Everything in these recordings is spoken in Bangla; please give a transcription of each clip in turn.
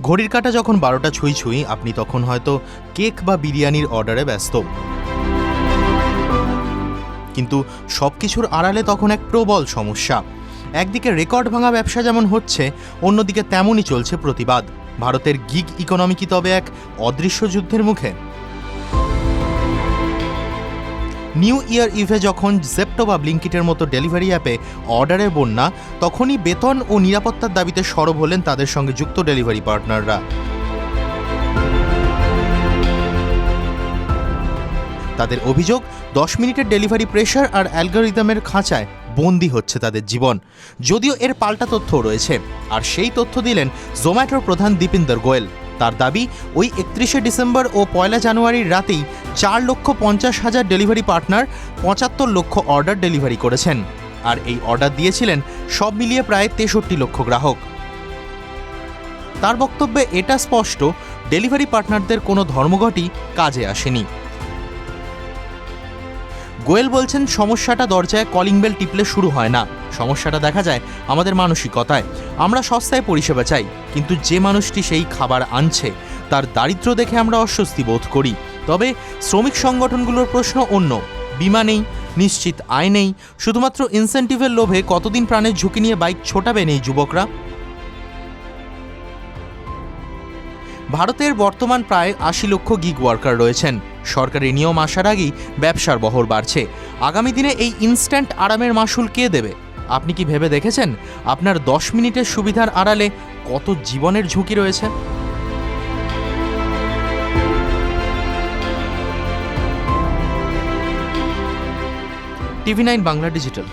ঘড়ির কাঁটা যখন 12টা ছুঁই ছুঁই, আপনি তখন হয়তো কেক বা বিরিয়ানির অর্ডারে ব্যস্ত। কিন্তু সবকিছুর আড়ালে তখন এক প্রবল সমস্যা। একদিকে রেকর্ড ভাঙা ব্যবসা যেমন হচ্ছে, অন্যদিকে তেমনই চলছে প্রতিবাদ। ভারতের গিগ ইকোনমি কি তবে এক অদৃশ্য যুদ্ধের মুখে? নিউ ইয়ার ইভে যখন জেপ্টো বা ব্লিঙ্কিটের মতো ডেলিভারি অ্যাপে অর্ডারের বন্যা, তখনই বেতন ও নিরাপত্তার দাবিতে সরব হলেন তাদের সঙ্গে যুক্ত ডেলিভারি পার্টনাররা। তাদের অভিযোগ, 10 মিনিটের ডেলিভারি প্রেশার আর অ্যালগরিদমের খাঁচায় বন্দী হচ্ছে তাদের জীবন। যদিও এর পাল্টা তথ্যও রয়েছে, আর সেই তথ্য দিলেন জোম্যাটোর প্রধান দীপিন্দর গোয়েল। তার দাবি, ওই 31শে ডিসেম্বর ও 1 জানুয়ারির রাতেই 4,50,000 ডেলিভারি পার্টনার 75 লক্ষ অর্ডার ডেলিভারি করেছেন, আর এই অর্ডার দিয়েছিলেন সব মিলিয়ে প্রায় 63 লক্ষ গ্রাহক। তার বক্তব্যে এটা স্পষ্ট, ডেলিভারি পার্টনারদের কোনো ধর্মঘটই কাজে আসেনি। গোয়েল বলছেন, সমস্যাটা দরজায় কলিং বেল টিপলে শুরু হয় না, সমস্যাটা দেখা যায় আমাদের মানসিকতায়। আমরা সস্তায় পরিষেবা চাই, কিন্তু যে মানুষটি সেই খাবার আনছে তার দারিদ্র্য দেখে আমরা অস্বস্তি বোধ করি। তবে শ্রমিক সংগঠনগুলোর প্রশ্ন অন্য। বিমা নেই, নিশ্চিত আয় নেই, শুধুমাত্র ইনসেন্টিভের লোভে কতদিন প্রাণের ঝুঁকি নিয়ে বাইক ছোটাবেন এই যুবকরা? ভারতের বর্তমান প্রায় 80 লক্ষ গিগ ওয়ার্কার রয়েছেন। সরকারি নিয়ম আসার আগেই ব্যবসার বহর বাড়ছে। আগামী দিনে এই ইনস্ট্যান্ট আরামের মাসুল কে দেবে? আপনি কি ভেবে দেখেছেন আপনার 10 মিনিটের সুবিধার আড়ালে কত জীবনের ঝুঁকি রয়েছে? TV9 Bangla digital.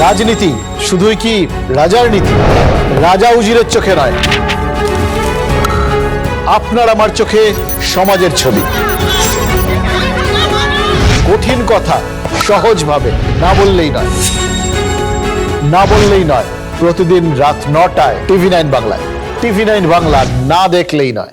রাজনীতি শুধুই কি রাজার নীতি? রাজা উজিরের চোখে নয়, আপনার আমার চোখে সমাজের ছবি। কঠিন কথা সহজভাবে না বললেই নয়, না বললেই নয়। প্রতিদিন রাত 9টায় TV9 বাংলায়। TV9 বাংলা না দেখলেই নয়।